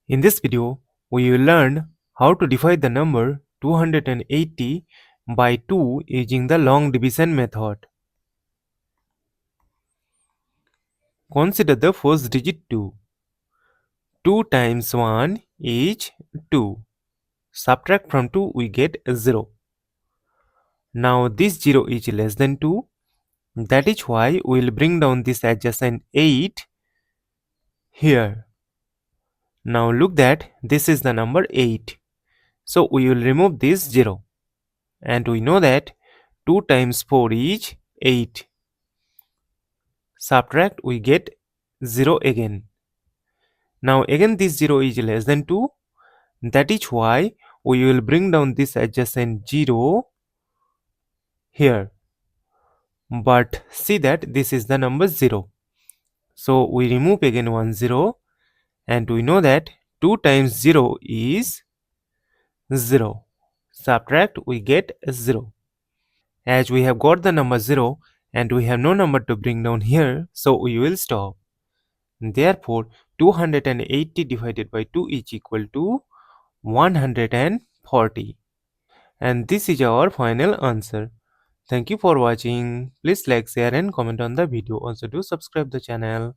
In this video, we will learn how to divide the number 280 by 2 using the long division method. Consider the first digit 2. 2 times 1 is 2. Subtract from 2 we get 0. Now this 0 is less than 2. That is why we will bring down this adjacent 8 here. Now look that this is the number 8. So we will remove this 0. And we know that 2 times 4 is 8. Subtract we get 0 again. Now again this 0 is less than 2. That is why we will bring down this adjacent 0 here. But see that this is the number 0. So we remove again 1 0 and we know that 2 times 0 is 0. Subtract we get 0. As we have got the number 0 and we have no number to bring down here, so we will stop. Therefore, 280 divided by 2 is equal to 140. And this is our final answer. Thank you for watching. Please like, share and comment on the video. Also do subscribe the channel.